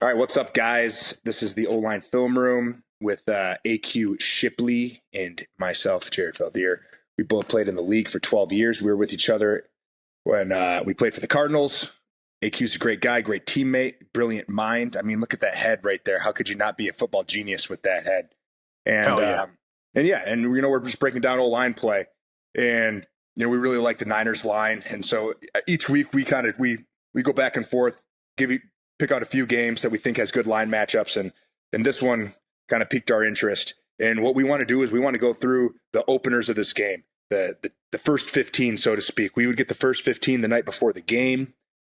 All right, what's up, guys? This is the OLine Film Room with AQ Shipley and myself, Jared Veldheer. We both played in the league for 12 years. We were with each other when we played for the Cardinals. AQ's a great guy, great teammate, brilliant mind. I mean, look at that head right there. How could you not be a football genius with that head? And Hell yeah. We're just breaking down OLine play, and we really like the Niners line. And so each week we go back and forth, pick out a few games that we think has good line matchups, and this one kind of piqued our interest. And what we want to do is we want to go through the openers of this game, the first 15, so to speak. We would get the first 15 the night before the game,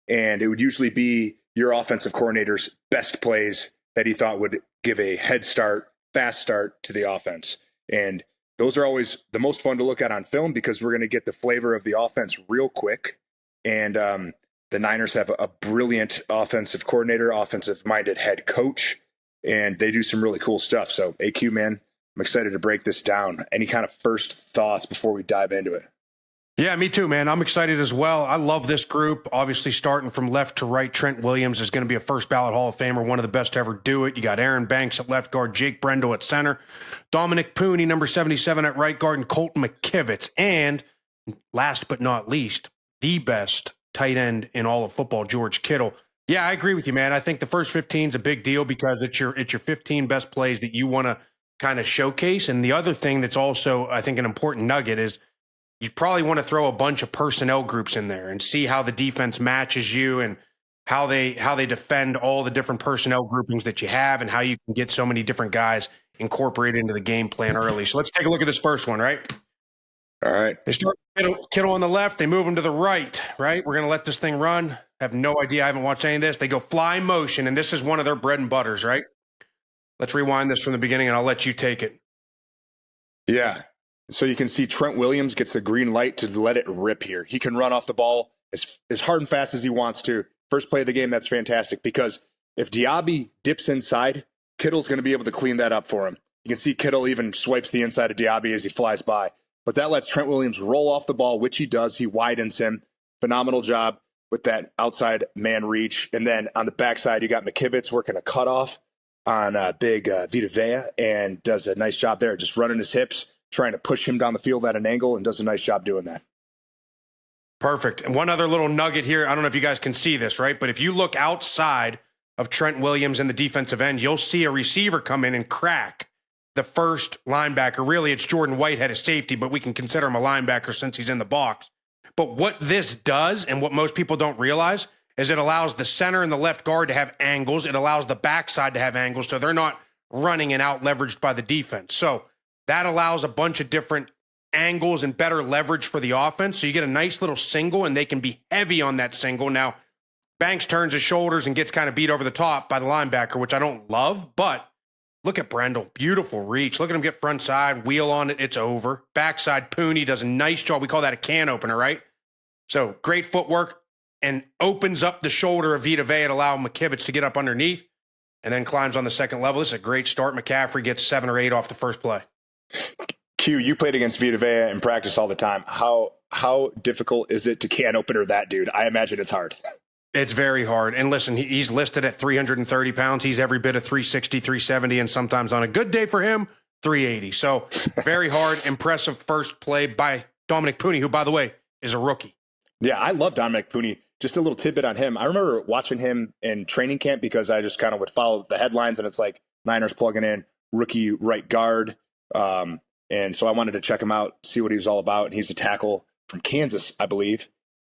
and it would usually be your offensive coordinator's best plays that he thought would give a head start, fast start to the offense. And those are always the most fun to look at on film because we're going to get the flavor of the offense real quick. And the Niners have a brilliant offensive coordinator, offensive-minded head coach, and they do some really cool stuff. So, AQ, man, I'm excited to break this down. Any kind of first thoughts before we dive into it? Yeah, me too, man. I'm excited as well. I love this group. Obviously, starting from left to right, Trent Williams is going to be a first ballot Hall of Famer, one of the best to ever do it. You got Aaron Banks at left guard, Jake Brendel at center, Dominick Puni, number 77 at right guard, and Colton McKivitz. And last but not least, the best tight end in all of football, George Kittle. Yeah, I agree with you, man. I think the first 15 is a big deal because it's your 15 best plays that you want to kind of showcase. And the other thing that's also, I think, an important nugget is you probably want to throw a bunch of personnel groups in there and see how the defense matches you and how they defend all the different personnel groupings that you have and how you can get so many different guys incorporated into the game plan early. So let's take a look at this first one, right? All right. They start Kittle on the left. They move him to the right, right? We're going to let this thing run. Have no idea. I haven't watched any of this. They go fly motion, and this is one of their bread and butters, right? Let's rewind this from the beginning, and I'll let you take it. Yeah. So you can see Trent Williams gets the green light to let it rip here. He can run off the ball as hard and fast as he wants to. First play of the game, that's fantastic because if Diaby dips inside, Kittle's going to be able to clean that up for him. You can see Kittle even swipes the inside of Diaby as he flies by. But that lets Trent Williams roll off the ball, which he does. He widens him. Phenomenal job with that outside man reach. And then on the backside, you got McKivitz working a cutoff on big Vita Vea and does a nice job there, just running his hips, trying to push him down the field at an angle, and does a nice job doing that. Perfect. And one other little nugget here. I don't know if you guys can see this, right? But if you look outside of Trent Williams and the defensive end, you'll see a receiver come in and crack the first linebacker. Really, it's Jordan Whitehead as safety, but we can consider him a linebacker since he's in the box. But what this does, and what most people don't realize, is it allows the center and the left guard to have angles. It allows the backside to have angles, so they're not running and out leveraged by the defense. So that allows a bunch of different angles and better leverage for the offense. So you get a nice little single, and they can be heavy on that single. Now, Banks turns his shoulders and gets kind of beat over the top by the linebacker, which I don't love, but look at Brendel. Beautiful reach. Look at him get front side, wheel on it. It's over. Backside, Puni does a nice job. We call that a can opener, right? So great footwork and opens up the shoulder of Vita Vea to allow McKivitz to get up underneath and then climbs on the second level. This is a great start. McCaffrey gets 7 or 8 off the first play. Q, you played against Vita Vea in practice all the time. How difficult is it to can opener that dude? I imagine it's hard. It's very hard. And listen, he's listed at 330 pounds. He's every bit of 360, 370, and sometimes on a good day for him, 380. So very hard, impressive first play by Dominick Puni, who, by the way, is a rookie. Yeah, I love Dominick Puni. Just a little tidbit on him. I remember watching him in training camp because I just kind of would follow the headlines, and it's like Niners plugging in rookie right guard. And so I wanted to check him out, see what he was all about. And he's a tackle from Kansas, I believe.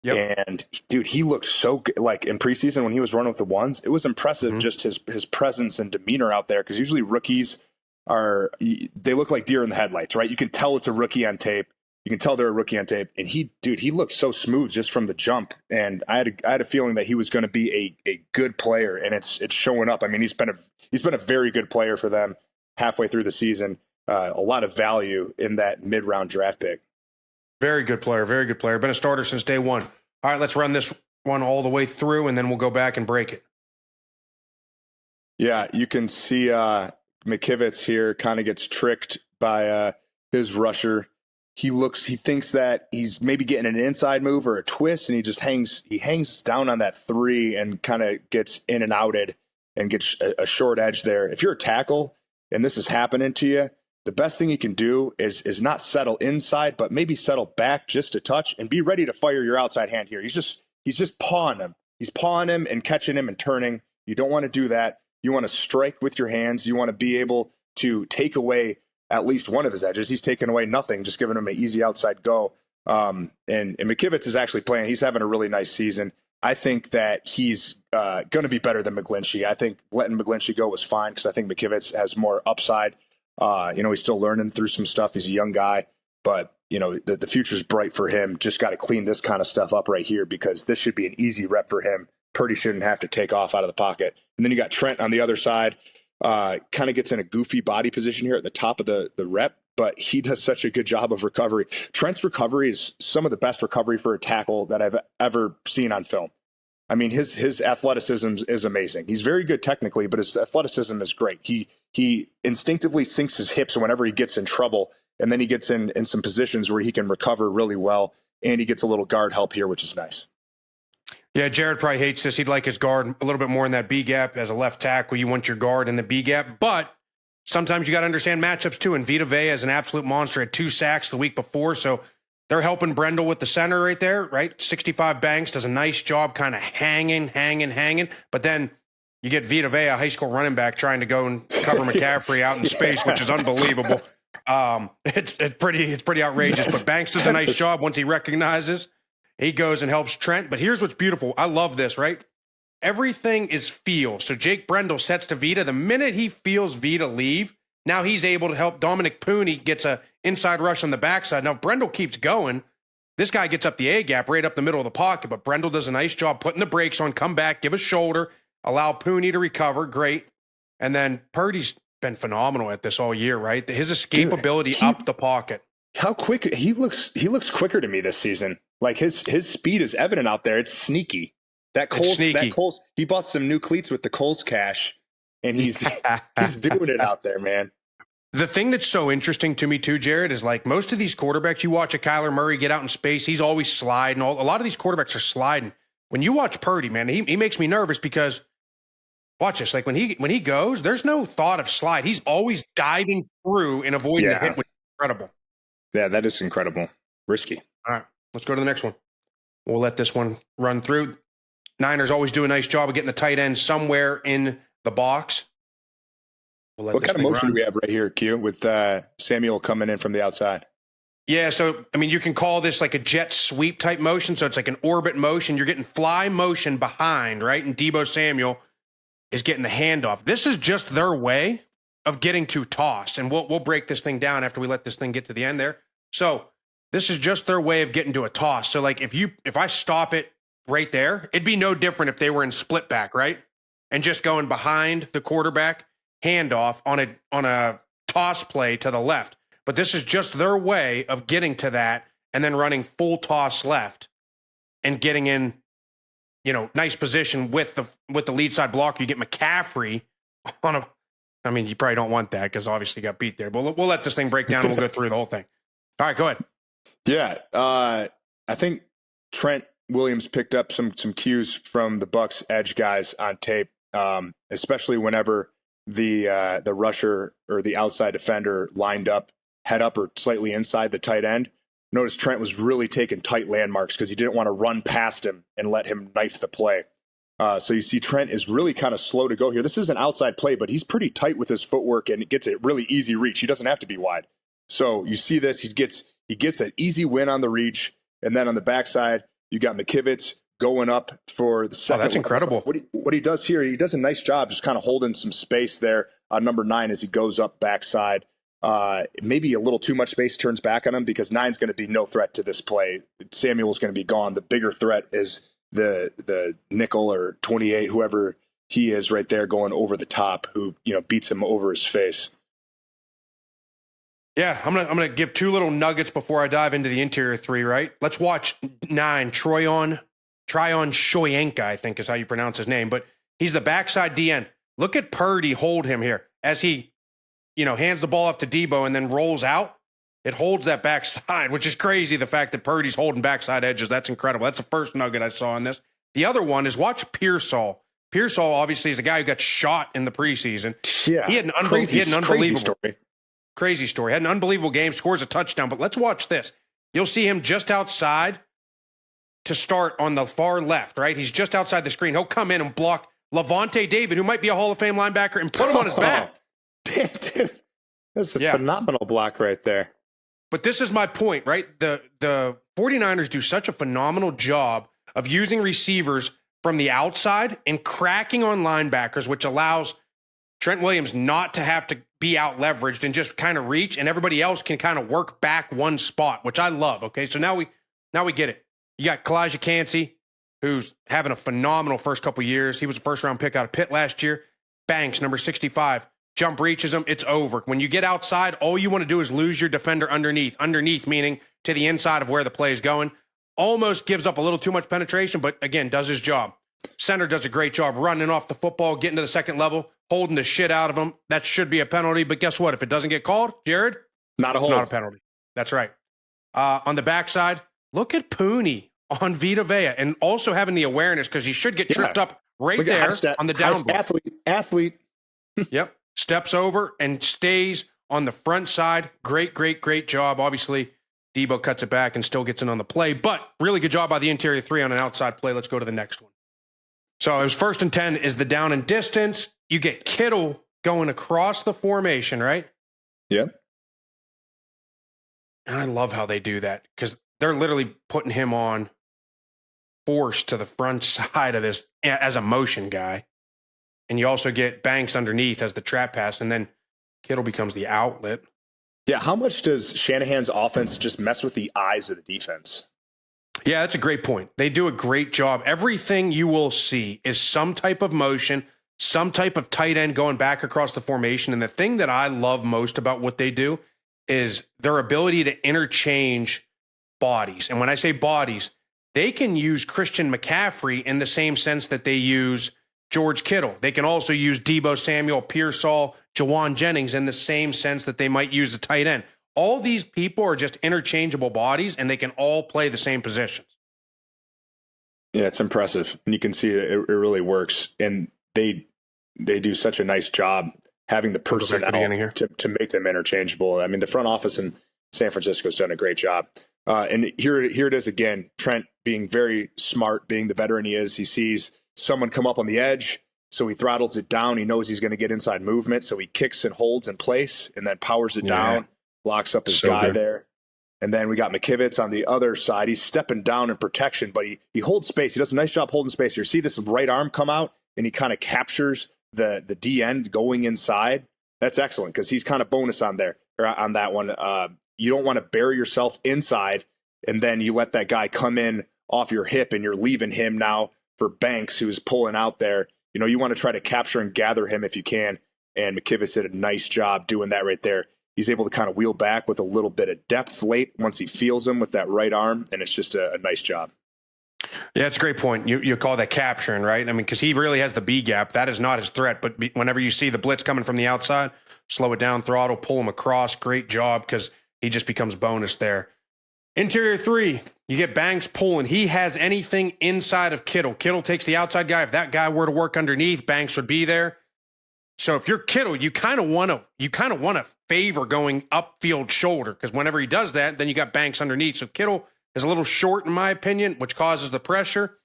Yep. And dude, he looked so good. Like in preseason when he was running with the ones, it was impressive. Just his presence and demeanor out there. Cause usually rookies they look like deer in the headlights, right? You can tell it's a rookie on tape. You can tell they're a rookie on tape. And he looked so smooth just from the jump. And I had a feeling that he was going to be a good player, and it's showing up. I mean, he's been a very good player for them halfway through the season. A lot of value in that mid-round draft pick. Very good player. Very good player. Been a starter since day one. All right, let's run this one all the way through, and then we'll go back and break it. Yeah, you can see McKivitz here kind of gets tricked by his rusher. He thinks that he's maybe getting an inside move or a twist, and he hangs down on that 3 and kind of gets in and outed. and get a short edge there. If you're a tackle and this is happening to you, the best thing you can do is not settle inside, but maybe settle back just a touch and be ready to fire your outside hand here. He's just pawing him. He's pawing him and catching him and turning. You don't want to do that. You want to strike with your hands. You want to be able to take away at least one of his edges. He's taking away nothing, just giving him an easy outside go. And McKivitz is actually playing. He's having a really nice season. I think that he's going to be better than McGlinchey. I think letting McGlinchey go was fine because I think McKivitz has more upside. He's still learning through some stuff. He's a young guy, but the future's bright for him. Just got to clean this kind of stuff up right here because this should be an easy rep for him. Purdy shouldn't have to take off out of the pocket. And then you got Trent on the other side, kind of gets in a goofy body position here at the top of the rep, but he does such a good job of recovery. Trent's recovery is some of the best recovery for a tackle that I've ever seen on film. I mean, his athleticism is amazing. He's very good technically, but his athleticism is great. He instinctively sinks his hips whenever he gets in trouble, and then he gets in some positions where he can recover really well, and he gets a little guard help here, which is nice. Yeah, Jared probably hates this. He'd like his guard a little bit more in that B gap. As a left tackle, you want your guard in the B gap, but sometimes you got to understand matchups too. And Vita Vea is an absolute monster, had 2 sacks the week before, so they're helping Brendel with the center right there, right? 65 Banks does a nice job kind of hanging. But then you get Vita Vea, a high school running back, trying to go and cover McCaffrey out in space, which is unbelievable. It's pretty outrageous. But Banks does a nice job once he recognizes. He goes and helps Trent. But here's what's beautiful. I love this, right? Everything is feel. So Jake Brendel sets to Vita. The minute he feels Vita leave, now he's able to help. Dominick Puni gets a inside rush on the backside. Now, if Brendel keeps going, this guy gets up the A gap right up the middle of the pocket, but Brendel does a nice job putting the brakes on, come back, give a shoulder, allow Puni to recover. Great. And then Purdy's been phenomenal at this all year, right? His escapability up the pocket. How quick he looks quicker to me this season. Like his speed is evident out there. It's sneaky. That Coles, he bought some new cleats with the Coles cash, and he's doing it out there, man. The thing that's so interesting to me too, Jared, is like most of these quarterbacks, you watch a Kyler Murray get out in space, he's always sliding. A lot of these quarterbacks are sliding. When you watch Purdy, man, he makes me nervous because watch this. Like when he goes, there's no thought of slide. He's always diving through and avoiding the hit, which is incredible. Yeah, that is incredible. Risky. All right, let's go to the next one. We'll let this one run through. Niners always do a nice job of getting the tight end somewhere in the box. What kind of motion do we have right here, Q, with Samuel coming in from the outside? Yeah, so, I mean, you can call this like a jet sweep type motion. So it's like an orbit motion. You're getting fly motion behind, right? And Deebo Samuel is getting the handoff. This is just their way of getting to toss. And we'll break this thing down after we let this thing get to the end there. So this is just their way of getting to a toss. So like if I stop it right there, it'd be no different if they were in split back, right? And just going behind the quarterback, handoff on a toss play to the left. But this is just their way of getting to that and then running full toss left and getting in, nice position with the lead side blocker. You get McCaffrey on a, I mean, you probably don't want that because obviously you got beat there, but we'll let this thing break down and we'll go through the whole thing. All right, go ahead. Yeah. I think Trent Williams picked up some cues from the Bucs edge guys on tape, especially whenever the rusher or the outside defender lined up head up or slightly inside the tight end. Notice Trent was really taking tight landmarks because he didn't want to run past him and let him knife the play. So you see Trent is really kind of slow to go here. This is an outside play, but he's pretty tight with his footwork and it gets a really easy reach. He doesn't have to be wide. So you see this, he gets an easy win on the reach. And then on the backside, you got McKivitz going up for the second. Oh, that's incredible. What he does here, he does a nice job just kind of holding some space there on number 9 as he goes up backside. Maybe a little too much space turns back on him because 9's going to be no threat to this play. Samuel's going to be gone. The bigger threat is the nickel or 28, whoever he is right there going over the top, who beats him over his face. Yeah, I'm gonna give 2 little nuggets before I dive into the interior 3. Right, let's watch 9. Tryon Shoyinka, I think is how you pronounce his name, but he's the backside DN. Look at Purdy hold him here as he hands the ball off to Deebo and then rolls out. It holds that backside, which is crazy. The fact that Purdy's holding backside edges, that's incredible. That's the first nugget I saw in this. The other one is watch Pearsall Pearsall obviously is a guy who got shot in the preseason. Yeah. He had an unbelievable crazy story. Had an unbelievable game, scores a touchdown. But let's watch this. You'll see him just outside to start on the far left, right? He's just outside the screen. He'll come in and block Levante David, who might be a Hall of Fame linebacker, and put him on his back. Damn, dude. That's a phenomenal block right there. But this is my point, right? The 49ers do such a phenomenal job of using receivers from the outside and cracking on linebackers, which allows Trent Williams not to have to be out leveraged and just kind of reach, and everybody else can kind of work back one spot, which I love. Okay, so now we get it. You got Kalijah Cansey, who's having a phenomenal first couple years. He was a first-round pick out of Pitt last year. Banks, number 65. Jump reaches him, it's over. When you get outside, all you want to do is lose your defender underneath. Underneath meaning to the inside of where the play is going. Almost gives up a little too much penetration, but again, does his job. Center does a great job running off the football, getting to the second level, holding the shit out of him. That should be a penalty, but guess what? If it doesn't get called, Jared, not a hold. It's not a penalty. That's right. On the backside, look at Puni on Vita Vea, and also having the awareness because he should get tripped up right there on the down block. Athlete. Yep. Steps over and stays on the front side. Great job. Obviously, Debo cuts it back and still gets in on the play, but really good job by the interior three on an outside play. Let's go to the next one. So it was 1st and 10 is the down and distance. You get Kittle going across the formation, right? Yep. And I love how they do that because they're literally putting him on force to the front side of this as a motion guy. And you also get Banks underneath as the trap pass, and then Kittle becomes the outlet. Yeah, how much does Shanahan's offense just mess with the eyes of the defense? Yeah, that's a great point. They do a great job. Everything you will see is some type of motion, some type of tight end going back across the formation. And the thing that I love most about what they do is their ability to interchange bodies. And when I say bodies, they can use Christian McCaffrey in the same sense that they use George Kittle. They can also use Debo Samuel, Pearsall, Jawan Jennings in the same sense that they might use a tight end. All these people are just interchangeable bodies, and they can all play the same positions. Yeah, it's impressive. And you can see that it really works. And they do such a nice job having the personnel to make them interchangeable. I mean, the front office in San Francisco has done a great job. And here it is again, Trent being very smart, being the veteran he is. He sees someone come up on the edge, so he throttles it down. He knows he's going to get inside movement, so he kicks and holds in place and then powers it down, locks up his guy there. And then we got McKivitz on the other side. He's stepping down in protection, but he holds space. He does a nice job holding space. You see this right arm come out, and he kind of captures the D end going inside. That's excellent because he's kind of bonus on there or on that one. You don't want to bury yourself inside, and then you let that guy come in off your hip, and you're leaving him now for Banks, who's pulling out there. You know, you want to try to capture and gather him if you can. And McKivitz did a nice job doing that right there. He's able to kind of wheel back with a little bit of depth late once he feels him with that right arm. And it's just a nice job. Yeah, it's a great point. You call that capturing, right? I mean, because he really has the B gap. That is not his threat. But whenever you see the blitz coming from the outside, slow it down, throttle, pull him across. Great job because he just becomes bonus there. Interior three, you get Banks pulling. He has anything inside of Kittle. Kittle takes the outside guy. If that guy were to work underneath, Banks would be there. So if you're Kittle, you kind of want to favor going upfield shoulder because whenever he does that, then you got Banks underneath. So Kittle is a little short in my opinion, which causes the pressure.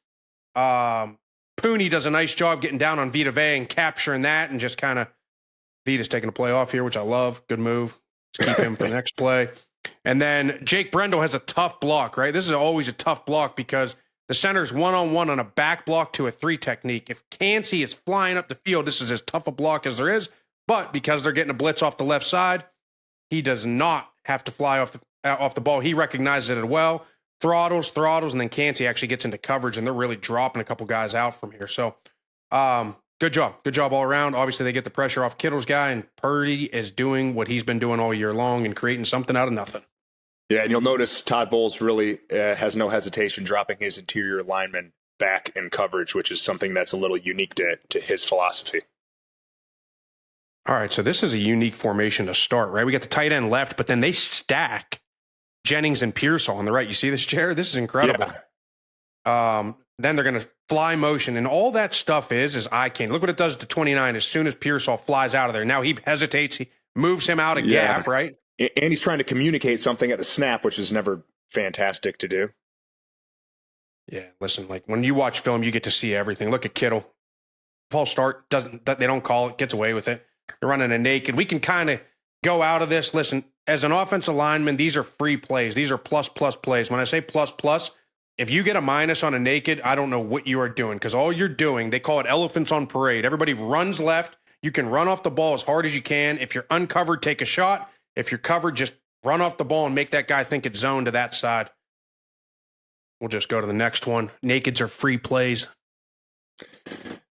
Puni does a nice job getting down on Vita Vea and capturing that, and just kind of Vita's taking a play off here, which I love. Good move. Let's keep him for the next play. And then Jake Brendel has a tough block, right? This is always a tough block because the center's one-on-one on a back block to a three technique. If Cansey is flying up the field, this is as tough a block as there is. But because they're getting a blitz off the left side, he does not have to fly off the ball. He recognizes it well. Throttles, and then Cansey actually gets into coverage, and they're really dropping a couple guys out from here. So good job. Good job all around. Obviously, they get the pressure off Kittle's guy, and Purdy is doing what he's been doing all year long and creating something out of nothing. Yeah, and you'll notice Todd Bowles really has no hesitation dropping his interior lineman back in coverage, which is something that's a little unique to his philosophy. All right, so this is a unique formation to start, right? We got the tight end left, but then they stack Jennings and Pearsall on the right. You see this, Jared? This is incredible. Yeah. Then they're going to fly motion. And all that stuff is eye candy. Look what it does to 29 as soon as Pearsall flies out of there. Now he hesitates. He moves him out a gap, right? And he's trying to communicate something at the snap, which is never fantastic to do. Yeah, listen, like when you watch film, you get to see everything. Look at Kittle. False start, they don't call it, gets away with it. They're running a naked. We can kind of go out of this. Listen, as an offensive lineman, these are free plays. These are plus plays. When I say plus, if you get a minus on a naked, I don't know what you are doing, because all you're doing, they call it elephants on parade. Everybody runs left. You can run off the ball as hard as you can. If you're uncovered, take a shot. If you're covered, just run off the ball and make that guy think it's zoned to that side. We'll just go to the next one. Nakeds are free plays.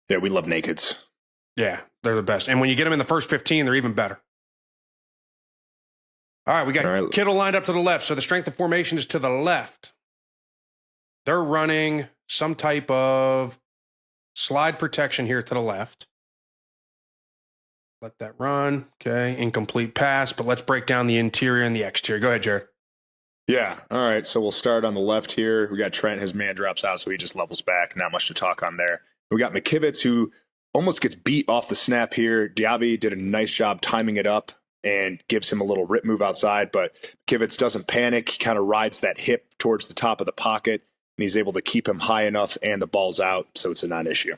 Yeah, we love nakeds. Yeah, they're the best. And when you get them in the first 15, they're even better. All right, we got Kittle lined up to the left. So the strength of formation is to the left. They're running some type of slide protection here to the left. Let that run. Okay, incomplete pass, but let's break down the interior and the exterior. Go ahead, Jared. Yeah, all right, so we'll start on the left here. We got Trent, his man drops out, so he just levels back. Not much to talk on there. We got McKivitz, who almost gets beat off the snap here. Diaby did a nice job timing it up and gives him a little rip move outside, but McKivitz doesn't panic. He kind of rides that hip towards the top of the pocket, and he's able to keep him high enough, and the ball's out, so it's a non-issue.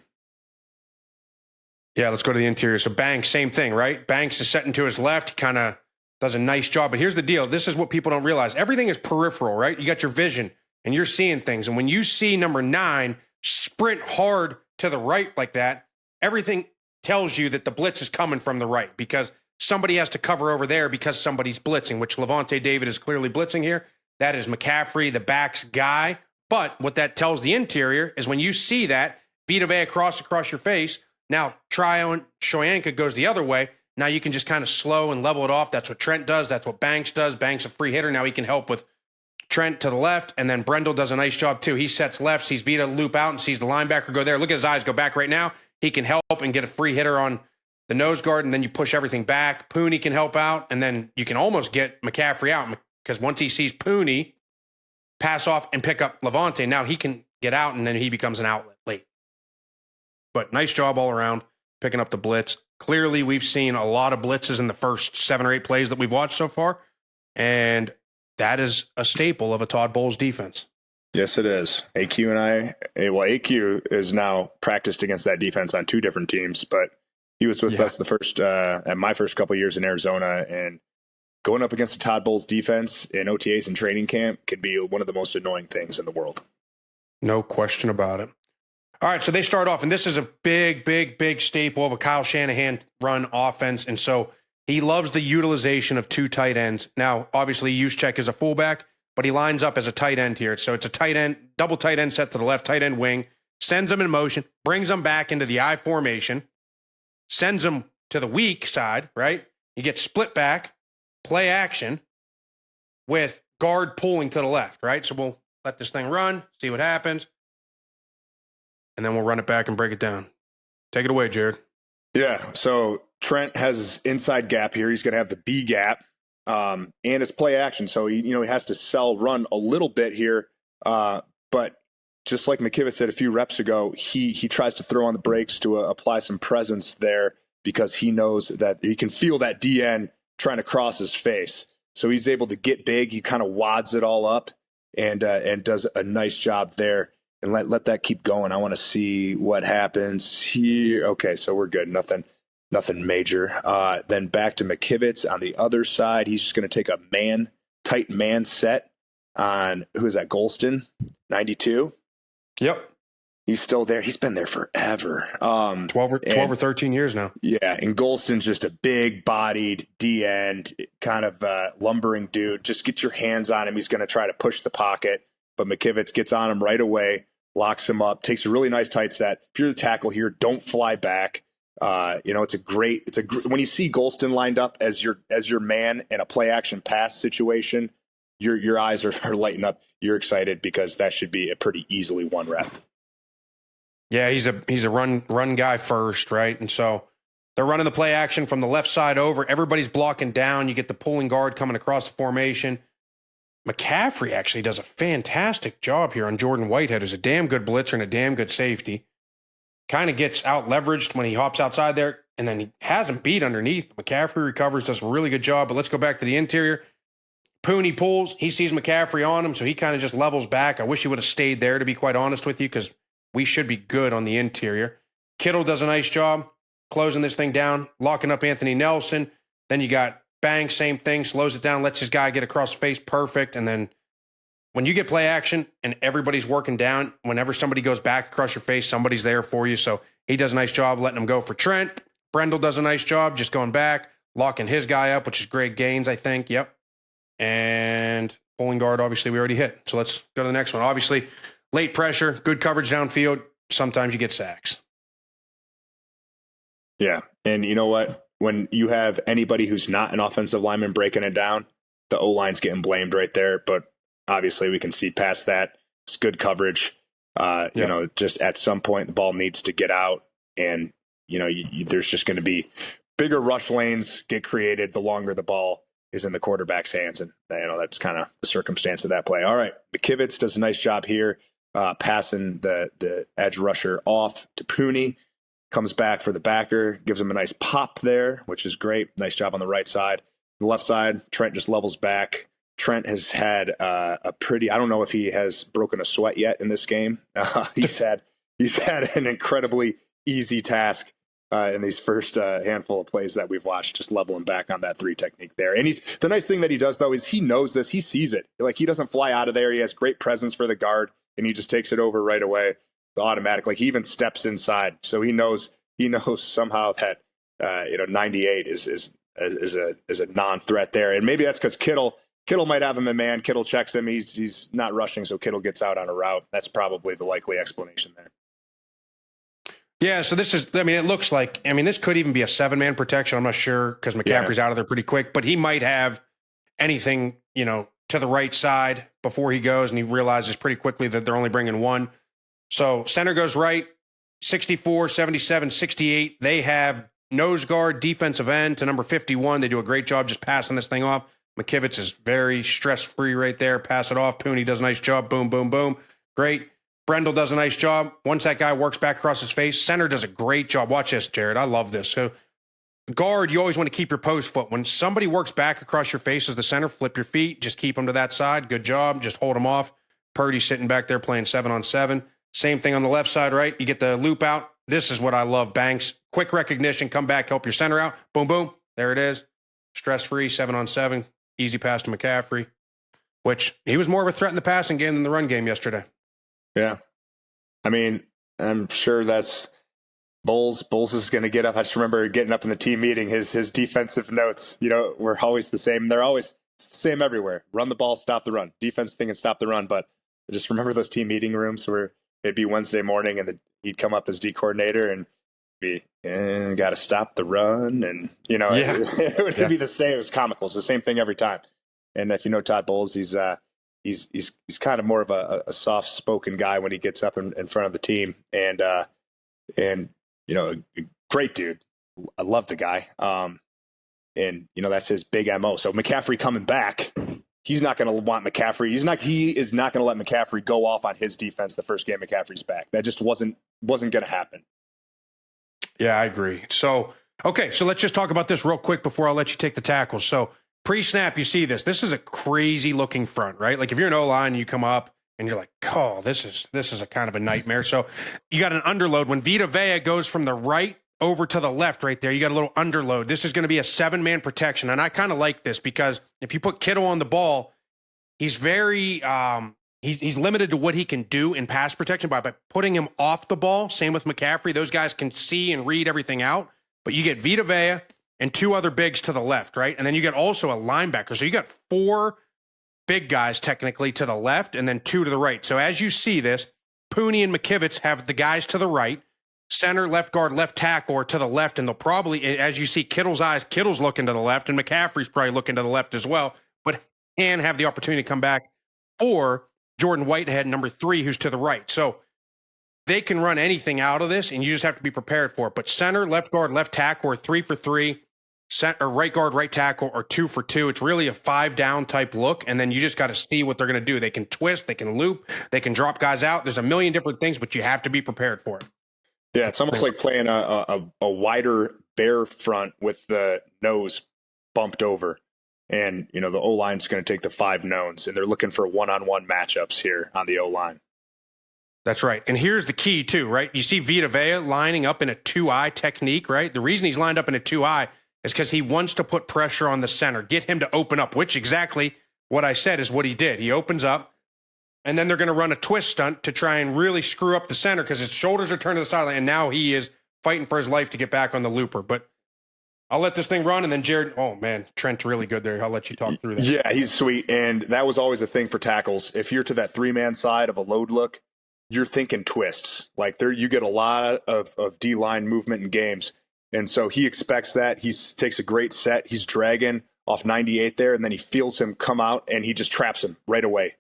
Yeah, let's go to the interior. So Banks, same thing, right? Banks is setting to his left. He kind of does a nice job. But here's the deal. This is what people don't realize. Everything is peripheral, right? You got your vision, and you're seeing things. And when you see number 9 sprint hard to the right like that, everything tells you that the blitz is coming from the right, because somebody has to cover over there because somebody's blitzing, which Levante David is clearly blitzing here. That is McCaffrey, the backs guy. But what that tells the interior is when you see that, Vita Vea across your face, now Tryon Shoyanka goes the other way. Now you can just kind of slow and level it off. That's what Trent does. That's what Banks does. Banks a free hitter. Now he can help with Trent to the left, and then Brendel does a nice job too. He sets left, sees Vita loop out, and sees the linebacker go there. Look at his eyes go back right now. He can help and get a free hitter on the nose guard, and then you push everything back. Puni can help out, and then you can almost get McCaffrey out, because once he sees Puni pass off and pick up Levante, now he can get out, and then he becomes an outlet late. But nice job all around picking up the blitz. Clearly, we've seen a lot of blitzes in the first 7 or 8 plays that we've watched so far, and that is a staple of a Todd Bowles defense. Yes, it is. AQ is now practiced against that defense on 2 different teams, but he was with us the first at my first couple of years in Arizona, and going up against a Todd Bowles defense in OTAs and training camp could be one of the most annoying things in the world. No question about it. All right, so they start off, and this is a big staple of a Kyle Shanahan run offense, and so he loves the utilization of 2 tight ends. Now, obviously, Juszczyk is a fullback, but he lines up as a tight end here. So it's a tight end, double tight end set to the left, tight end wing, sends them in motion, brings them back into the I formation, sends them to the weak side, right? You get split back, play action with guard pulling to the left, right? So we'll let this thing run, see what happens, and then we'll run it back and break it down. Take it away, Jared. Yeah, so Trent has his inside gap here. He's going to have the B gap and his play action. So he has to sell run a little bit here. But just like McKivitz said a few reps ago, he tries to throw on the brakes to apply some presence there, because he knows that he can feel that DN trying to cross his face. So he's able to get big. He kind of wads it all up and does a nice job there. And let that keep going. I want to see what happens here. Okay, so we're good. Nothing major. Then back to McKivitz on the other side. He's just going to take a tight man set on, who is that, Golston, 92? Yep. He's still there. He's been there forever. 12 or 13 years now. Yeah, and Golston's just a big-bodied D-end, kind of lumbering dude. Just get your hands on him. He's going to try to push the pocket, but McKivitz gets on him right away, locks him up, takes a really nice tight set. If you're the tackle here, don't fly back. It's a great when you see Golston lined up as your man in a play action pass situation, your eyes are lighting up. You're excited, because that should be a pretty easily 1 rep. Yeah, he's a run guy first, right? And so they're running the play action from the left side over. Everybody's blocking down. You get the pulling guard coming across the formation. McCaffrey actually does a fantastic job here on Jordan Whitehead, who's a damn good blitzer and a damn good safety. Kind of gets out leveraged when he hops outside there, and then he has him beat underneath. McCaffrey recovers, does a really good job. But let's go back to the interior. Puni pulls. He sees McCaffrey on him, so he kind of just levels back. I wish he would have stayed there, to be quite honest with you, because we should be good on the interior. Kittle does a nice job closing this thing down, locking up Anthony Nelson. Then you got Banks, same thing, slows it down, lets his guy get across the face, perfect. And then when you get play action and everybody's working down, whenever somebody goes back across your face, somebody's there for you. So he does a nice job letting him go for Trent. Brendel does a nice job just going back, locking his guy up, which is Greg Gaines, I think. Yep. And pulling guard, obviously, we already hit. So let's go to the next one. Obviously, late pressure, good coverage downfield. Sometimes you get sacks. Yeah. And you know what? When you have anybody who's not an offensive lineman breaking it down, the O-line's getting blamed right there. But obviously we can see past that. It's good coverage. You know, just at some point the ball needs to get out, and, you know, there's just going to be bigger rush lanes get created the longer the ball is in the quarterback's hands. And, you know, that's kind of the circumstance of that play. All right. McKivitz does a nice job here, passing the edge rusher off to Puni. Comes back for the backer, gives him a nice pop there, which is great. Nice job on the right side. The left side, Trent just levels back. Trent has had a pretty, I don't know if he has broken a sweat yet in this game. He's had an incredibly easy task in these first handful of plays that we've watched, just leveling back on that 3 technique there. And the nice thing that he does, though, is he knows this. He sees it. Like, he doesn't fly out of there. He has great presence for the guard, and he just takes it over right away. Automatic, like, he even steps inside, so he knows somehow that 98 is a non-threat there, and maybe that's because Kittle might have him in man. Kittle checks him, he's not rushing, so Kittle gets out on a route. That's probably the likely explanation there. Yeah, so this is, I mean, it looks like, I mean, this could even be a 7-man protection. I'm not sure because McCaffrey's out of there pretty quick, but he might have anything, you know, to the right side before he goes, and he realizes pretty quickly that they're only bringing one. So center goes right, 64, 77, 68. They have nose guard, defensive end to number 51. They do a great job just passing this thing off. McKivitz is very stress-free right there. Pass it off. Puni does a nice job. Boom, boom, boom. Great. Brendel does a nice job. Once that guy works back across his face, center does a great job. Watch this, Jared. I love this. So guard, you always want to keep your post foot. When somebody works back across your face as the center, flip your feet. Just keep them to that side. Good job. Just hold them off. Purdy sitting back there playing 7-on-7. Same thing on the left side, right? You get the loop out. This is what I love. Banks, quick recognition, come back, help your center out. Boom, boom. There it is. Stress-free, 7-on-7. Easy pass to McCaffrey, which he was more of a threat in the passing game than the run game yesterday. Yeah. I mean, I'm sure that's Bowles. Bowles is going to get up. I just remember getting up in the team meeting, his defensive notes, you know, were always the same. It's the same everywhere. Run the ball, stop the run. Defense thing and stop the run. But I just remember those team meeting rooms where it'd be Wednesday morning and he'd come up as D coordinator and be, got to stop the run. And, you know, it would be the same. It was comical. It's the same thing every time. And if you know Todd Bowles, he's kind of more of a soft spoken guy when he gets up in front of the team. And, you know, a great dude. I love the guy. And, you know, that's his big MO. So McCaffrey coming back, he's not going to want McCaffrey. He is not going to let McCaffrey go off on his defense the first game McCaffrey's back. That just wasn't going to happen. Yeah, I agree. So, okay, so let's just talk about this real quick before I'll let you take the tackles. So pre-snap, you see this. This is a crazy looking front, right? Like if you're an O-line and you come up and you're like, oh, this is a kind of a nightmare. So you got an underload. When Vita Vea goes from the right over to the left right there, you got a little underload. This is going to be a 7-man protection. And I kind of like this because if you put Kittle on the ball, he's very he's limited to what he can do in pass protection by putting him off the ball. Same with McCaffrey. Those guys can see and read everything out. But you get Vita Vea and 2 other bigs to the left, right? And then you get also a linebacker. So you got 4 big guys technically to the left and then 2 to the right. So as you see this, Puni and McKivitz have the guys to the right. Center, left guard, left tackle are to the left, and they'll probably, as you see Kittle's eyes, Kittle's looking to the left, and McCaffrey's probably looking to the left as well, but can have the opportunity to come back for Jordan Whitehead, number 3, who's to the right. So they can run anything out of this, and you just have to be prepared for it. But center, left guard, left tackle are 3 for 3. right guard, right tackle are 2 for 2. It's really a 5-down type look, and then you just got to see what they're going to do. They can twist, they can loop, they can drop guys out. There's a million different things, but you have to be prepared for it. Yeah, it's almost like playing a wider bear front with the nose bumped over. And, the O-line's going to take the 5 knowns, and they're looking for one-on-one matchups here on the O-line. That's right. And here's the key, too, right? You see Vita Vea lining up in a 2-eye technique, right? The reason he's lined up in a 2-eye is because he wants to put pressure on the center, get him to open up, which exactly what I said is what he did. He opens up, and then they're going to run a twist stunt to try and really screw up the center because his shoulders are turned to the sideline, and now he is fighting for his life to get back on the looper. But I'll let this thing run, and then Jared, oh, man, Trent's really good there. I'll let you talk through that. Yeah, he's sweet, and that was always a thing for tackles. If you're to that 3-man side of a load look, you're thinking twists. Like you get a lot of D-line movement in games, and so he expects that. He takes a great set. He's dragging off 98 there, and then he feels him come out, and he just traps him right away.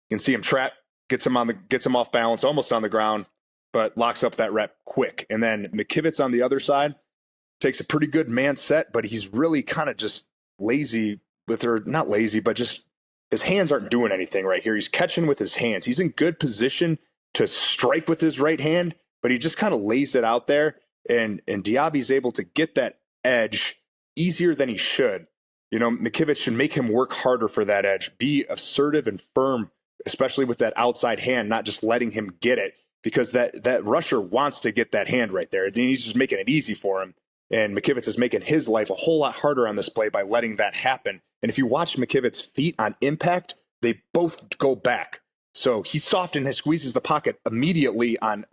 You can see him trap, gets him off balance, almost on the ground, but locks up that rep quick. And then McKivitz on the other side takes a pretty good man set, but he's really kind of just lazy not lazy, but just his hands aren't doing anything right here. He's catching with his hands. He's in good position to strike with his right hand, but he just kind of lays it out there. And Diaby's able to get that edge easier than he should. McKivitz should make him work harder for that edge, be assertive and firm, especially with that outside hand, not just letting him get it, because that rusher wants to get that hand right there. And he's just making it easy for him. And McKivitz is making his life a whole lot harder on this play by letting that happen. And if you watch McKivitz's feet on impact, they both go back. So he softens and squeezes the pocket immediately on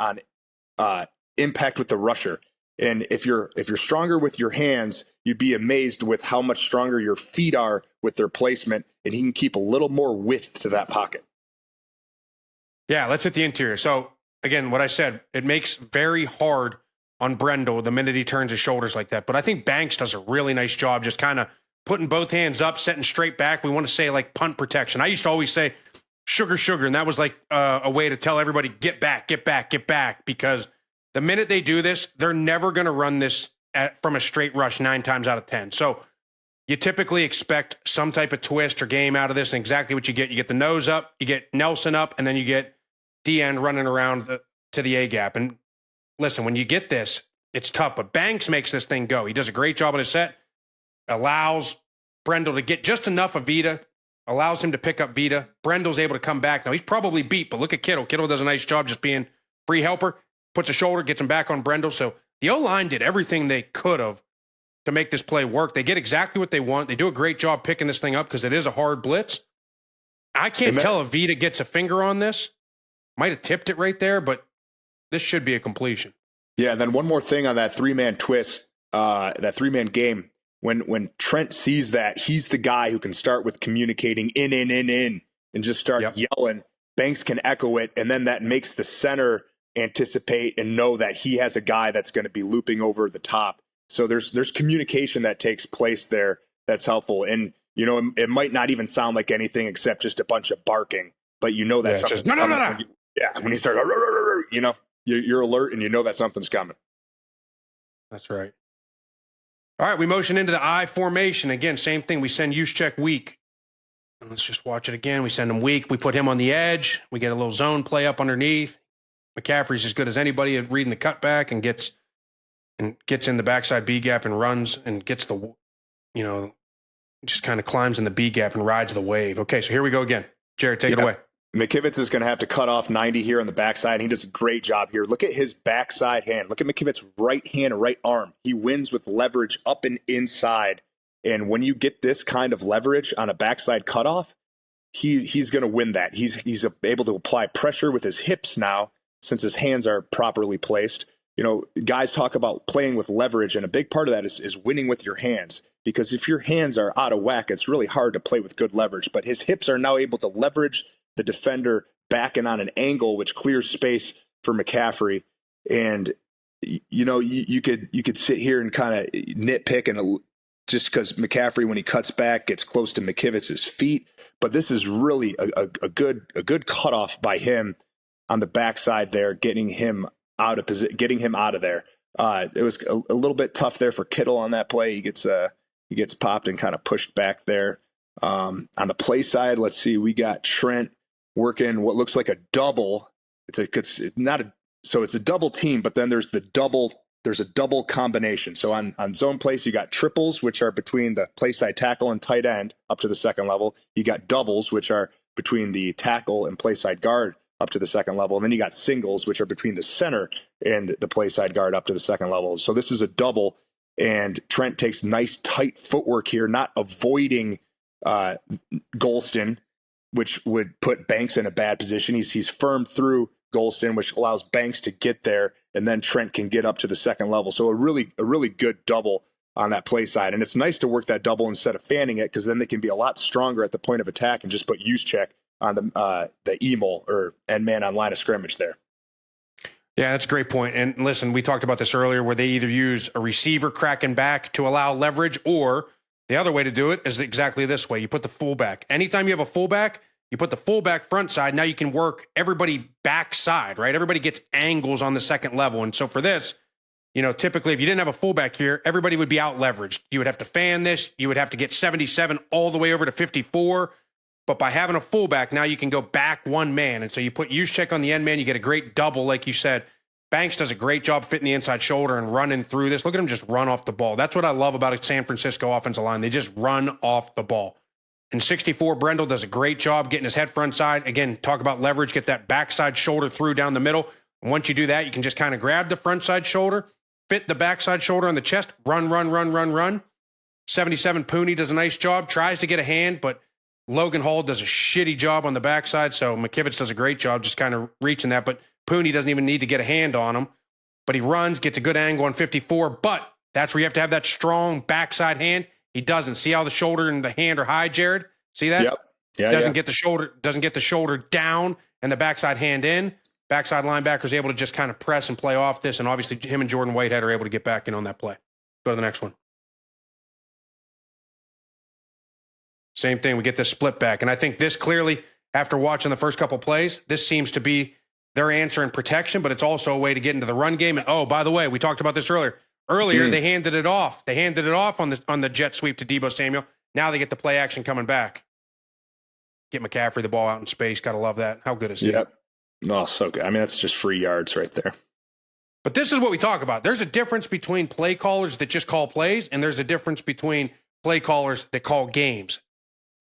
impact with the rusher. And if you're stronger with your hands, you'd be amazed with how much stronger your feet are with their placement. And he can keep a little more width to that pocket. Yeah, let's hit the interior. So again, what I said, it makes very hard on Brendel the minute he turns his shoulders like that. But I think Banks does a really nice job just kind of putting both hands up, setting straight back. We want to say like punt protection. I used to always say sugar, and that was like a way to tell everybody, get back, because the minute they do this, they're never going to run this from a straight rush 9 times out of 10. So you typically expect some type of twist or game out of this, and exactly what you get. You get the nose up, you get Nelson up, and then you get DN running around to the A-gap. And listen, when you get this, it's tough, but Banks makes this thing go. He does a great job on his set, allows Brendel to get just enough of Vita, allows him to pick up Vita. Brendel's able to come back. Now, he's probably beat, but look at Kittle. Kittle does a nice job just being free helper, puts a shoulder, gets him back on Brendel. So the O-line did everything they could have to make this play work. They get exactly what they want. They do a great job picking this thing up because it is a hard blitz. I can't tell if Vita gets a finger on this. Might have tipped it right there, but this should be a completion. Yeah, and then one more thing on that 3-man twist, that 3-man game. When Trent sees that, he's the guy who can start with communicating in, and just start yelling. Banks can echo it, and then that makes the center anticipate and know that he has a guy that's going to be looping over the top. So there's communication that takes place there that's helpful. And, it might not even sound like anything except just a bunch of barking, but that something's coming. No. When he starts, you're alert and that something's coming. That's right. All right, we motion into the I formation. Again, same thing. We send use check weak. And let's just watch it again. We send him weak. We put him on the edge. We get a little zone play up underneath. McCaffrey's as good as anybody at reading the cutback and gets in the backside B gap and runs and gets the, just kind of climbs in the B gap and rides the wave. Okay, so here we go again. Jared, take it away. McKivitz is going to have to cut off 90 here on the backside. He does a great job here. Look at his backside hand. Look at McKivitz's right hand and right arm. He wins with leverage up and inside. And when you get this kind of leverage on a backside cutoff, he's going to win that. He's able to apply pressure with his hips now since his hands are properly placed. Guys talk about playing with leverage, and a big part of that is winning with your hands. Because if your hands are out of whack, it's really hard to play with good leverage. But his hips are now able to leverage the defender backing on an angle, which clears space for McCaffrey. And, you could sit here and kind of nitpick and just because McCaffrey, when he cuts back, gets close to McKivitz's feet. But this is really a good cutoff by him on the backside there, getting him out of there. It was a little bit tough there for Kittle on that play. He gets He gets popped and kind of pushed back there. On the play side, let's see, we got Trent working what looks like a double. It's a double team, but then there's a double combination. So on zone plays, you got triples, which are between the play side tackle and tight end up to the second level. You got doubles, which are between the tackle and play side guard up to the second level. And then you got singles, which are between the center and the play side guard up to the second level. So this is a double, and Trent takes nice tight footwork here, not avoiding Golston, which would put Banks in a bad position. He's firm through Golston, which allows Banks to get there, and then Trent can get up to the second level. So a really good double on that play side. And it's nice to work that double instead of fanning it, because then they can be a lot stronger at the point of attack and just put use check on the EML or end man on line of scrimmage there. Yeah, that's a great point. And listen, we talked about this earlier, where they either use a receiver cracking back to allow leverage, or the other way to do it is exactly this way. You put the fullback. Anytime you have a fullback, you put the fullback front side. Now you can work everybody backside, right? Everybody gets angles on the second level. And so for this, typically if you didn't have a fullback here, everybody would be out leveraged. You would have to fan this. You would have to get 77 all the way over to 54. But by having a fullback, now you can go back one man. And so you put use check on the end man. You get a great double, like you said. Banks does a great job fitting the inside shoulder and running through this. Look at him just run off the ball. That's what I love about a San Francisco offensive line. They just run off the ball. And 64, Brendel does a great job getting his head front side. Again, talk about leverage, get that backside shoulder through down the middle. And once you do that, you can just kind of grab the front side shoulder, fit the backside shoulder on the chest, run. 77, Puni does a nice job, tries to get a hand, but Logan Hall does a shitty job on the backside. So McKivitz does a great job just kind of reaching that. But Puni doesn't even need to get a hand on him. But he runs, gets a good angle on 54. But that's where you have to have that strong backside hand. He doesn't. See how the shoulder and the hand are high, Jared? See that? Yep. Yeah. Doesn't get the shoulder down and the backside hand in. Backside linebacker is able to just kind of press and play off this. And obviously him and Jordan Whitehead are able to get back in on that play. Go to the next one. Same thing. We get this split back. And I think this clearly, after watching the first couple plays, this seems to be their answer in protection, but it's also a way to get into the run game. And oh, by the way, we talked about this earlier. They handed it off. They handed it off on the jet sweep to Deebo Samuel. Now they get the play action coming back. Get McCaffrey the ball out in space. Got to love that. How good is it? Yep. Oh, so good. I mean, that's just free yards right there. But this is what we talk about. There's a difference between play callers that just call plays, and there's a difference between play callers that call games.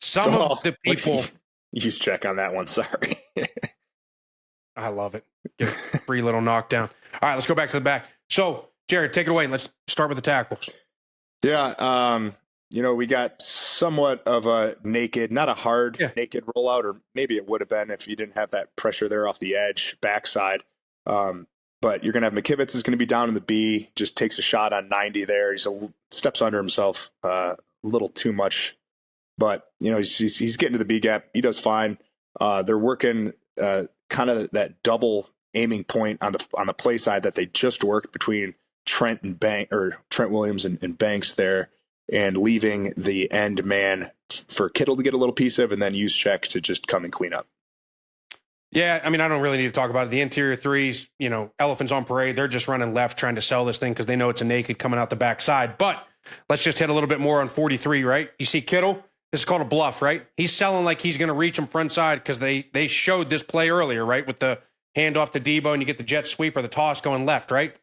Some of the people... Use check on that one. Sorry. I love it. Get a free little knockdown. All right, let's go back to the back. So, Jared, take it away. Let's start with the tackles. Yeah, we got somewhat of a naked, not a hard naked rollout, or maybe it would have been if you didn't have that pressure there off the edge, backside. But you're going to have McKivitz is going to be down in the B, just takes a shot on 90 there. Steps under himself a little too much. But, he's getting to the B gap. He does fine. They're working kind of that double aiming point on the play side that they just worked between Trent Williams and Banks there, and leaving the end man for Kittle to get a little piece of, and then use check to just come and clean up. Yeah, I mean, I don't really need to talk about it. The interior threes, elephants on parade. They're just running left trying to sell this thing because they know it's a naked coming out the backside. But let's just hit a little bit more on 43, right? You see Kittle? This is called a bluff, right? He's selling like he's going to reach him front side because they showed this play earlier, right? With the handoff to Deebo and you get the jet sweep or the toss going left, right?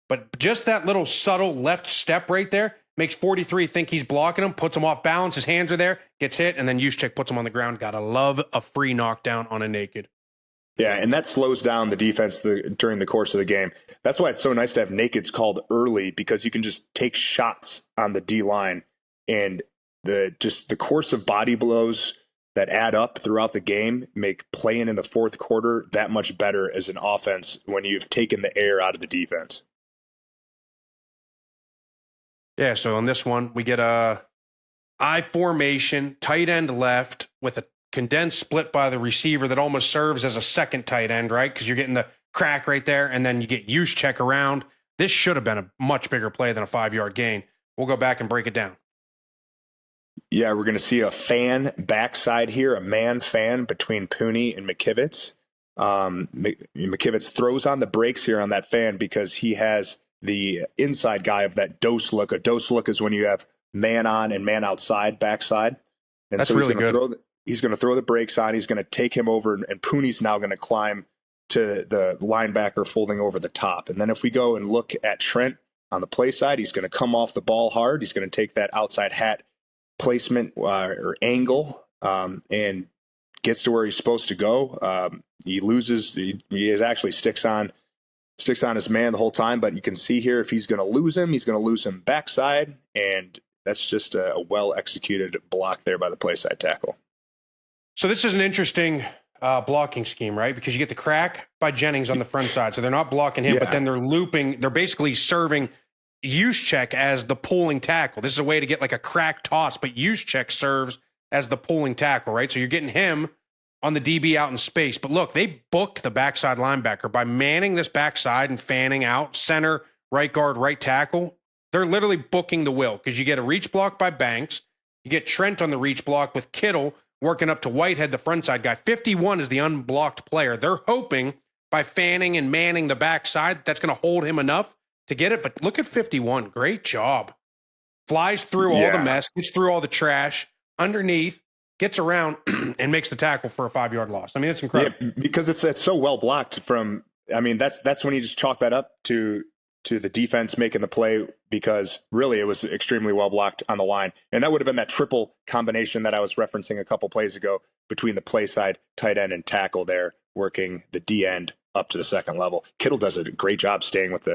But just that little subtle left step right there makes 43 think he's blocking him, puts him off balance, his hands are there, gets hit, and then Juszczyk puts him on the ground. Gotta love a free knockdown on a naked. Yeah, and that slows down the defense during the course of the game. That's why it's so nice to have nakeds called early, because you can just take shots on the D-line, and the course of body blows that add up throughout the game make playing in the fourth quarter that much better as an offense when you've taken the air out of the defense. Yeah, so on this one, we get a I formation, tight end left with a condensed split by the receiver that almost serves as a second tight end, right? Because you're getting the crack right there, and then you get Juszczyk around. This should have been a much bigger play than a 5-yard gain. We'll go back and break it down. Yeah, we're going to see a fan backside here, a man fan between Puni and McKivitz. McKivitz throws on the brakes here on that fan because he has the inside guy of that dose look. A dose look is when you have man on and man outside backside. And That's so really good. He's going to throw the brakes on. He's going to take him over, and Puni's now going to climb to the linebacker folding over the top. And then if we go and look at Trent on the play side, he's going to come off the ball hard. He's going to take that outside hat placement or angle and gets to where he's supposed to go. He loses. He is actually sticks on his man the whole time. But you can see here, if he's going to lose him, he's going to lose him backside. And that's just a well-executed block there by the play side tackle. So this is an interesting blocking scheme, right? Because you get the crack by Jennings on the front side. So they're not blocking him, but then they're looping. They're basically serving Juszczyk as the pulling tackle. This is a way to get like a crack toss, but Juszczyk serves as the pulling tackle, right? So you're getting him on the DB out in space. But look, they booked the backside linebacker by manning this backside and fanning out center, right guard, right tackle. They're literally booking the will because you get a reach block by Banks. You get Trent on the reach block with Kittle working up to Whitehead, the front side guy. 51 is the unblocked player. They're hoping by fanning and manning the backside, that's going to hold him enough to get it. But look at 51. Great job. Flies through all the mess, gets through all the trash, underneath, gets around, and makes the tackle for a 5-yard loss. I mean, it's incredible. Yeah, because it's so well blocked from, I mean, that's when you just chalk that up to the defense making the play, because really it was extremely well blocked on the line. And that would have been that triple combination that I was referencing a couple plays ago between the play side, tight end, and tackle there, working the D end up to the second level. Kittle does a great job staying with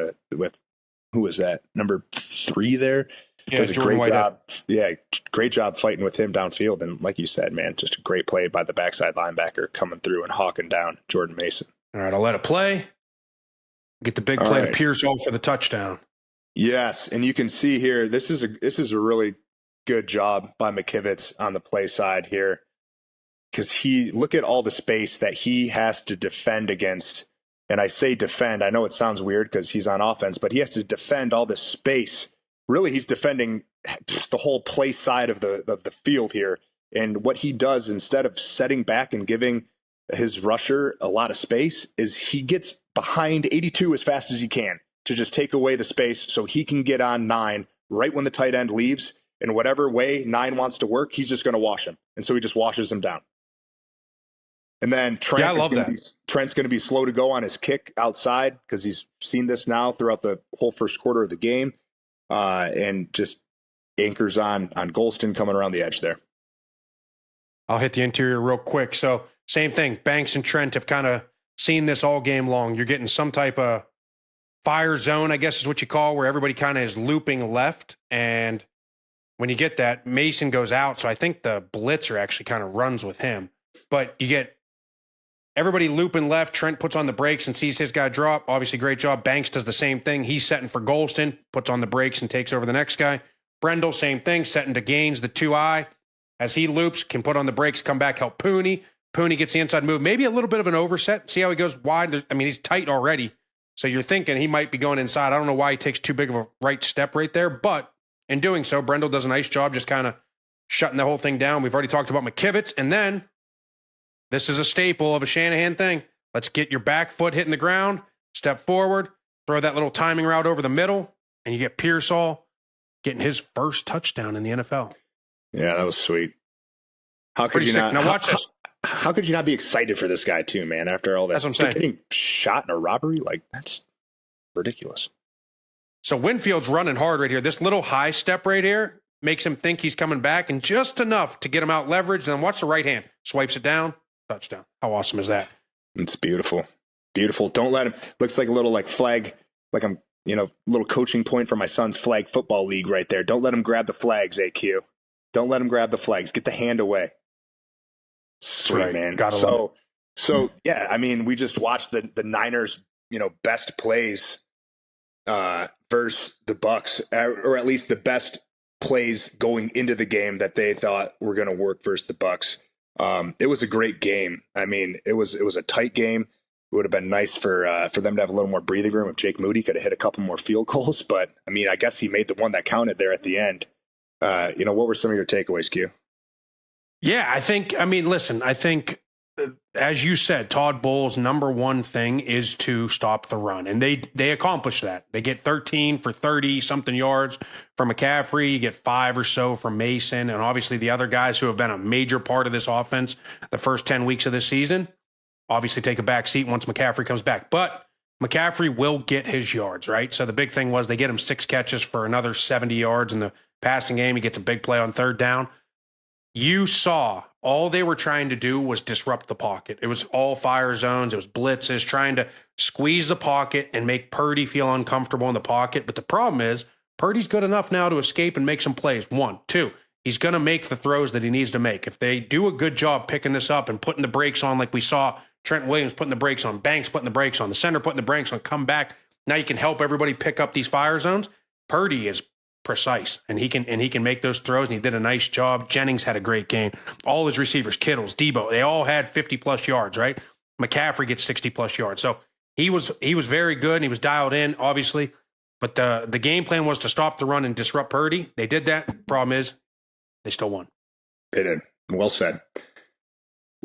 who was that? Number 3 there? Yeah, does a great job. Yeah, great job fighting with him downfield. And like you said, man, just a great play by the backside linebacker coming through and hawking down Jordan Mason. All right, I'll let it play. Get the big play to Pearsall for the touchdown. Yes, and you can see here, this is a really good job by McKivitz on the play side here, because look at all the space that he has to defend against. And I say defend, I know it sounds weird because he's on offense, but he has to defend all this space. Really, he's defending the whole play side of the field here. And what he does, instead of setting back and giving his rusher a lot of space, is he gets behind 82 as fast as he can to just take away the space so he can get on 9 right when the tight end leaves. And whatever way 9 wants to work, he's just going to wash him. And so he just washes him down. And then Trent's going to be slow to go on his kick outside, because he's seen this now throughout the whole first quarter of the game, and just anchors on Golston coming around the edge there. I'll hit the interior real quick. So same thing. Banks and Trent have kind of seen this all game long. You're getting some type of fire zone, I guess is what you call, where everybody kind of is looping left. And when you get that, Mason goes out. So I think the blitzer actually kind of runs with him. But you get everybody looping left. Trent puts on the brakes and sees his guy drop. Obviously, great job. Banks does the same thing. He's setting for Golston, puts on the brakes and takes over the next guy. Brendel, same thing, setting to Gaines, the 2-eye. As he loops, can put on the brakes, come back, help Puni. Puni gets the inside move. Maybe a little bit of an overset. See how he goes wide? I mean, he's tight already. So you're thinking he might be going inside. I don't know why he takes too big of a right step right there. But in doing so, Brendel does a nice job just kind of shutting the whole thing down. We've already talked about McKivitz. And then this is a staple of a Shanahan thing. Let's get your back foot hitting the ground, step forward, throw that little timing route over the middle, and you get Pearsall getting his first touchdown in the NFL. Yeah, that was sweet. How could you not? Now watch this. How could you not be excited for this guy too, man? After all that, that's what I'm saying. Getting shot in a robbery, like, that's ridiculous. So Winfield's running hard right here. This little high step right here makes him think he's coming back, and just enough to get him out leveraged. And then watch the right hand, swipes it down, touchdown. How awesome is that? It's beautiful, beautiful. Don't let him. Looks like a little like flag, like I'm, little coaching point for my son's flag football league right there. Don't let him grab the flags, AQ. Don't let him grab the flags. Get the hand away. Sweet, right, man. So yeah, I mean, we just watched the Niners, best plays versus the Bucks, or at least the best plays going into the game that they thought were going to work versus the Bucks. It was a great game. I mean, it was a tight game. It would have been nice for them to have a little more breathing room if Jake Moody could have hit a couple more field goals. But I mean, I guess he made the one that counted there at the end. What were some of your takeaways, Q? Yeah, I think as you said, Todd Bowles' number one thing is to stop the run. And they accomplish that. They get 13 for 30 something yards from McCaffrey. You get 5 or so from Mason. And obviously the other guys who have been a major part of this offense the first 10 weeks of this season obviously take a back seat once McCaffrey comes back. But McCaffrey will get his yards, right? So the big thing was they get him 6 catches for another 70 yards in the passing game. He gets a big play on third down. You saw all they were trying to do was disrupt the pocket. It was all fire zones. It was blitzes, trying to squeeze the pocket and make Purdy feel uncomfortable in the pocket. But the problem is Purdy's good enough now to escape and make some plays. 1, 2, he's going to make the throws that he needs to make. If they do a good job picking this up and putting the brakes on, like we saw Trent Williams putting the brakes on, Banks putting the brakes on, the center putting the brakes on, come back. Now you can help everybody pick up these fire zones. Purdy is precise, and he can make those throws, and he did a nice job. Jennings had a great game. All his receivers, Kittles, Debo, they all had 50-plus yards, right? McCaffrey gets 60-plus yards. So he was very good, and he was dialed in, obviously. But the game plan was to stop the run and disrupt Purdy. They did that. Problem is, they still won. They did. Well said.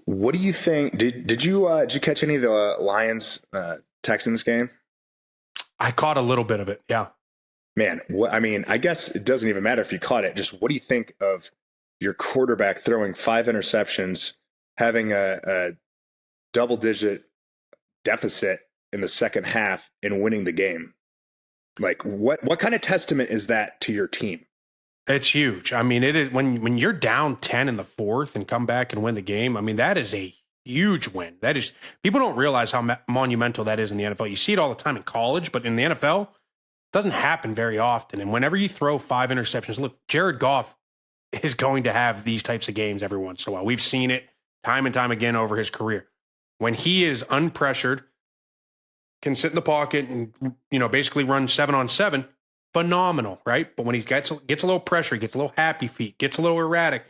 What do you think? Did you catch any of the Lions Texans game? I caught a little bit of it, yeah. Man, I guess it doesn't even matter if you caught it. Just what do you think of your quarterback throwing 5 interceptions, having a double-digit deficit in the second half, and winning the game? Like, what kind of testament is that to your team? It's huge. I mean, it is when you're down 10 in the fourth and come back and win the game. I mean, that is a huge win. That is, people don't realize how monumental that is in the NFL. You see it all the time in college, but in the NFL, doesn't happen very often. And whenever you throw 5 interceptions, look, Jared Goff is going to have these types of games every once in a while. We've seen it time and time again over his career. When he is unpressured, can sit in the pocket and, basically run 7-on-7, phenomenal, right? But when he gets a little pressure, he gets a little happy feet, gets a little erratic,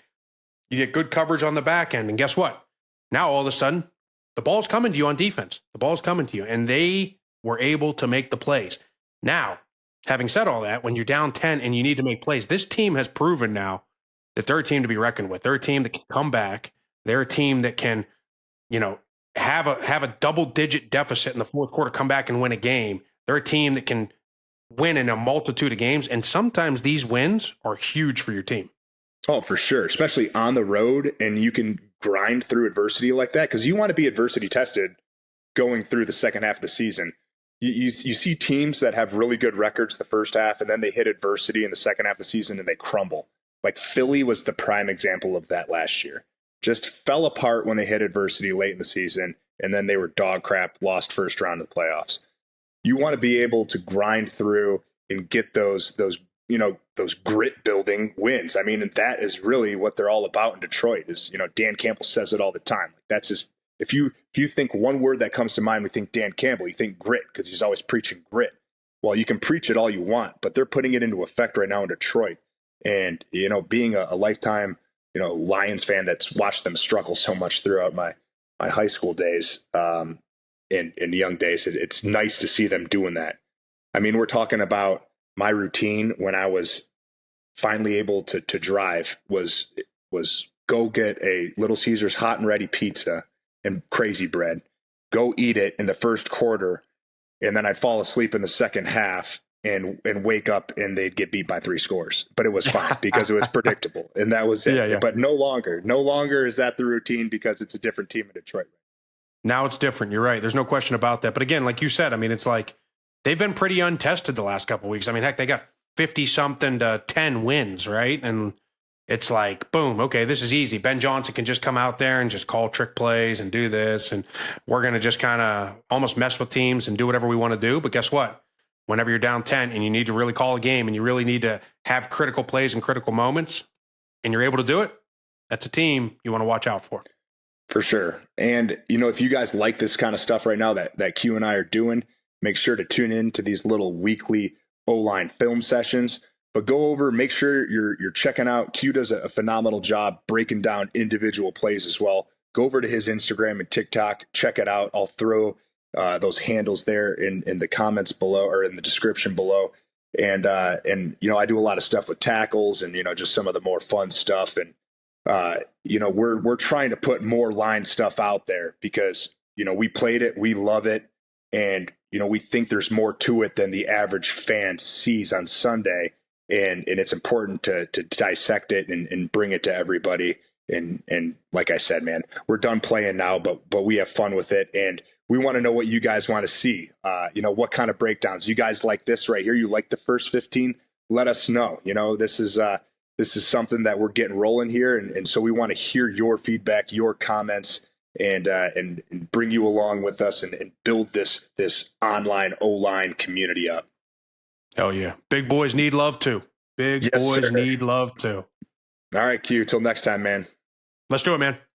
you get good coverage on the back end. And guess what? Now all of a sudden, the ball's coming to you on defense. The ball's coming to you. And they were able to make the plays. Now, having said all that, when you're down 10 and you need to make plays, this team has proven now that they're a team to be reckoned with. They're a team that can come back. They're a team that can, have a double-digit deficit in the fourth quarter, come back and win a game. They're a team that can win in a multitude of games, and sometimes these wins are huge for your team. Oh, for sure, especially on the road, and you can grind through adversity like that because you want to be adversity tested going through the second half of the season. You see teams that have really good records the first half, and then they hit adversity in the second half of the season and they crumble. Like Philly was the prime example of that last year. Just fell apart when they hit adversity late in the season, and then they were dog crap, lost first round of the playoffs. You want to be able to grind through and get those grit building wins. I mean, and that is really what they're all about in Detroit. Is Dan Campbell says it all the time. Like, that's just. If you think one word that comes to mind, we think Dan Campbell, you think grit because he's always preaching grit. Well, you can preach it all you want, but they're putting it into effect right now in Detroit. And, being a lifetime, Lions fan that's watched them struggle so much throughout my high school days and young days, it's nice to see them doing that. I mean, we're talking about my routine when I was finally able to drive was go get a Little Caesars hot and ready pizza and crazy bread, go eat it in the first quarter, and then I'd fall asleep in the second half and wake up and they'd get beat by 3 scores. But it was fine because it was predictable, and that was it. Yeah. But no longer is that the routine because it's a different team in Detroit. Now it's different. You're right. There's no question about that. But again, like you said, I mean, it's like they've been pretty untested the last couple of weeks. I mean, heck, they got 50-something to 10 wins, right? And it's like, boom, okay, this is easy. Ben Johnson can just come out there and just call trick plays and do this. And we're going to just kind of almost mess with teams and do whatever we want to do. But guess what? Whenever you're down 10 and you need to really call a game and you really need to have critical plays and critical moments and you're able to do it, that's a team you want to watch out for. For sure. And, if you guys like this kind of stuff right now that Q and I are doing, make sure to tune in to these little weekly OLine film sessions. But go over, make sure you're checking out. Q does a phenomenal job breaking down individual plays as well. Go over to his Instagram and TikTok. Check it out. I'll throw those handles there in the comments below or in the description below. And I do a lot of stuff with tackles and, just some of the more fun stuff. And we're trying to put more line stuff out there because, we played it, we love it. And, we think there's more to it than the average fan sees on Sunday. And it's important to dissect it and bring it to everybody. And like I said, man, we're done playing now, but we have fun with it. And we want to know what you guys want to see. What kind of breakdowns you guys like this right here. You like the first 15, let us know. This is something that we're getting rolling here. And so we want to hear your feedback, your comments, and bring you along with us and build this online O-line community up. Hell yeah. Big boys need love too. Big boys need love too. All right, Q. Till next time, man. Let's do it, man.